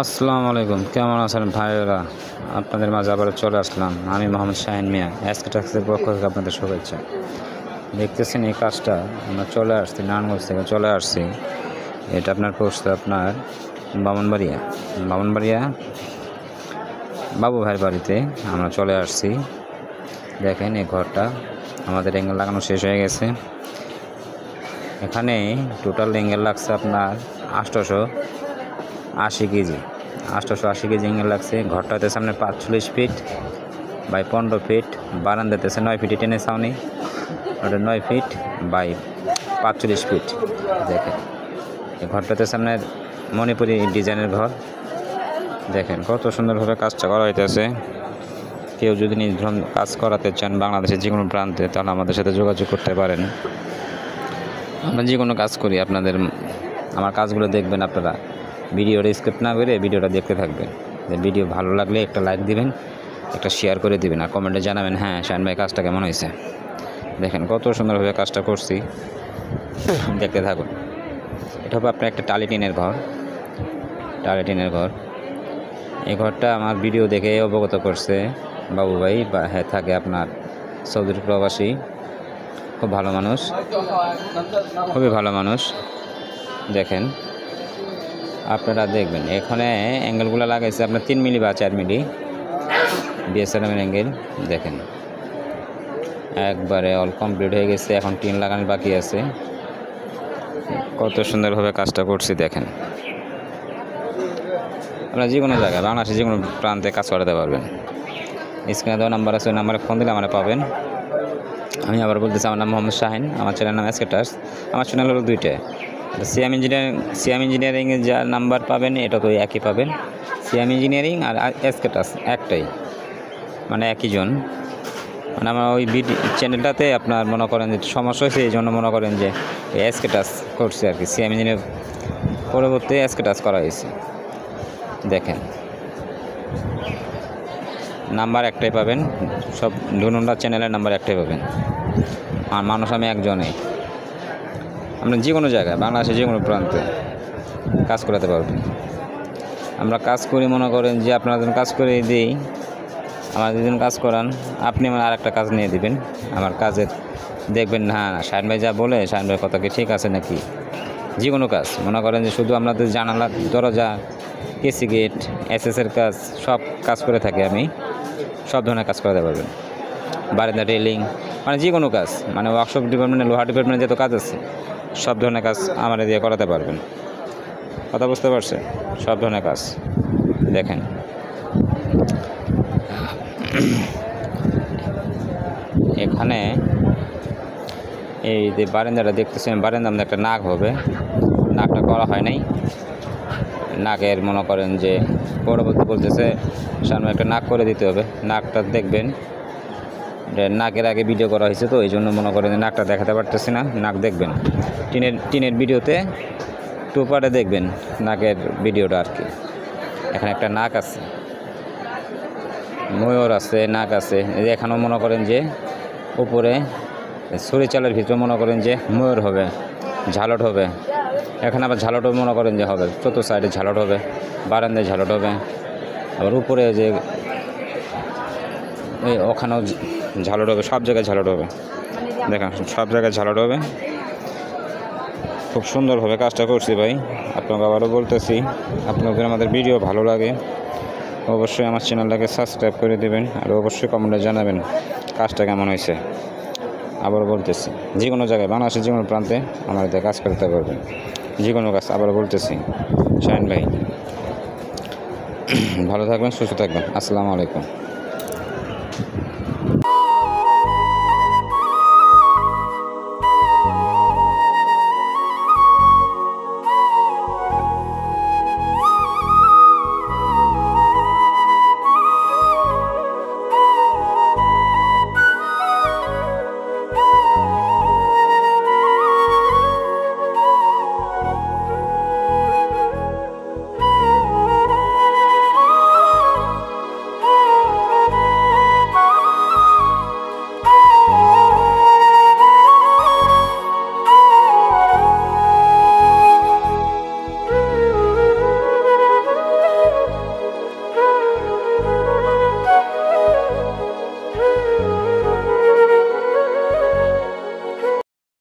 আসসালামু আলাইকুম, কেমন আছেন ভাইয়েরা? আপনাদের মাঝে আবার চলে আসলাম। আমি মোহাম্মদ শাহিন মিয়া, এসকেটাক্সের পক্ষ থেকে আপনাদের শুভেচ্ছা। দেখতেছেন এই কাজটা আমরা চলে আসছি, নারায়ণগঞ্জ থেকে চলে আসছি। এটা আপনার পড়ছে আপনার বামনবাড়িয়া বাবু ভাইয়ের বাড়িতে আমরা চলে আসছি। দেখেন এই ঘরটা আমাদের অ্যাঙ্গেল লাগানো শেষ হয়ে গেছে। এখানে টোটাল অ্যাঙ্গেল লাগছে আপনার 880 কেজি 880 কেজি অ্যাঙ্গেল লাগছে। ঘরটাতে সামনে 45 ফিট বাই 15 ফিট, বারান্দাতেছে 9 ফিট টেনে ছাউনি, ওটা 9 ফিট বাই 45 ফিট। দেখেন এই ঘরটাতে সামনে মণিপুরি ডিজাইনের ঘর। দেখেন কত সুন্দরভাবে কাজটা করা হইতেছে। কেউ যদি নিজ কাজ করাতে চান বাংলাদেশের যে কোনো প্রান্তে, তাহলে আমাদের সাথে যোগাযোগ করতে পারেন। আমরা যে কোনো কাজ করি, আমার কাজগুলো দেখবেন আপনারা। ভিডিওটা স্কিপ না করে ভিডিওটা দেখতে থাকবেন। ভিডিও ভালো লাগলে একটা লাইক দিবেন, একটা শেয়ার করে দিবেন, আর কমেন্টে জানাবেন হ্যাঁ শাহিন ভাই কাজটা কেমন হয়েছে। দেখেন কত সুন্দরভাবে কাজটা করছি, দেখতে থাকুন। এটা হবে আপনার একটা টালি টিনের ঘর। এই ঘরটা আমার ভিডিও দেখে অবগত করছে বাবু ভাই, হ্যাঁ থাকে আপনার সৌদির প্রবাসী। খুব ভালো মানুষ, খুবই ভালো মানুষ। দেখেন আপনারা দেখবেন এখানে অ্যাঙ্গেলগুলো লাগাইছে আপনার 3 মিলি বা 4 মিলি বিএসএলএমের অ্যাঙ্গেল। দেখেন একবারে অল কমপ্লিট হয়ে গেছে, এখন টিন লাগানোর বাকি আছে। কত সুন্দরভাবে কাজটা করছি দেখেন। আপনারা যে কোনো জায়গায় বাংলাদেশের যে কোনো প্রান্তে কাজ করাতে পারবেন। স্ক্রিনে দেওয়া নাম্বার আছে, ওই নাম্বারে ফোন দিলে আমরা পাবেন। আমি আবার বলতেছি, আমার নাম মোহাম্মদ শাহিন, আমার চ্যানেলের নাম এসকেটাক্স। আমার চ্যানেল হলো দুইটা, সিয়াম ইঞ্জিনিয়ারিংয়ের যা নাম্বার পাবেন এটা তো একই পাবেন। সিয়াম ইঞ্জিনিয়ারিং আর এসকেটাক্স একটাই, মানে একই জন। মানে আমার ওই চ্যানেলটাতে আপনার মনে করেন যে সমস্যা হয়েছে, এই জন্য মনে করেন যে এসকেটাক্স করছে আর কি। সিয়াম ইঞ্জিনিয়ার পরবর্তী এসকেটাক্স করা হয়েছে। দেখেন নাম্বার একটাই পাবেন, সব দুটা চ্যানেলের নাম্বার একটাই পাবেন। আর মানুষ আমি একজনই। আমরা যে কোনো জায়গায় বাংলাদেশের যে কোনো প্রান্তে কাজ করাতে পারবেন। আমরা কাজ করি, মনে করেন যে আপনারা যখন কাজ করে দিই, আমার যেদিন কাজ করান, আপনি আমার আরেকটা কাজ নিয়ে দিবেন। আমার কাজের দেখবেন হ্যাঁ শাহিন ভাই যা বলে, শাহিন ভাই কথা কি ঠিক আছে নাকি। যে কোনো কাজ মনে করেন যে শুধু আপনাদের জানালা, দরজা, কেসি গেট, এসএসের কাজ, সব কাজ করে থাকি আমি। সব ধরনের কাজ করাতে পারবেন। বারান্দা, রেলিং, মানে যে কোনো কাজ, মানে ওয়ার্কশপ ডিপার্টমেন্টে, লোহা ডিপার্টমেন্টে যত কাজ আছে সব ধরনের কাজ আমার দিয়ে করাতে পারবেন। কথা বুঝতে পারছে? সব ধরনের কাজ। দেখেন এখানে এই যে বারান্দাটা দেখতেছেন, বারান্দার মধ্যে একটা নাক হবে, নাকটা করা হয় নাই। নাকের মনে করেন যে পরবর্তী বলতেছে সামনে একটা নাক করে দিতে হবে। নাকটা দেখবেন, নাকের আগে ভিডিও করা হয়েছে তো এই জন্য মনে করেন যে নাকটা দেখাতে পারতেছি না। নাক দেখবেন টিনের ভিডিওতে 2 পার্টে দেখবেন নাকের ভিডিওটা আর কি। এখানে একটা নাক আছে, ময়ূর আছে, নাক আছে। এখানেও মনে করেন যে উপরে ছুরি চালের ভিতরে মনে করেন যে ময়ূর হবে, ঝালট হবে। এখানে আবার ঝালটও মনে করেন যে হবে, চতুর্থ সাইডে ঝালট হবে, বারান্দায় ঝালট হবে। আবার উপরে যে ওখানেও ঝালট হবে, সব জায়গায় ঝালট হবে। দেখেন সব জায়গায় ঝালট হবে। খুব সুন্দরভাবে কাজটা করছি ভাই। আপনাকে আবারও বলতেছি, আপনাদের আমাদের ভিডিও ভালো লাগে অবশ্যই আমার চ্যানেলটাকে সাবস্ক্রাইব করে দেবেন, আর অবশ্যই কমেন্টে জানাবেন কাজটা কেমন হয়েছে। আবারও বলতেছি, যে কোনো জায়গায় বাংলাদেশের যে কোনো প্রান্তে আমাদের কাজ করতে পারবেন, যে কোনো কাজ। আবারও বলতেছি শাহিন ভাই ভালো থাকবেন, সুস্থ থাকবেন। আসসালামু আলাইকুম।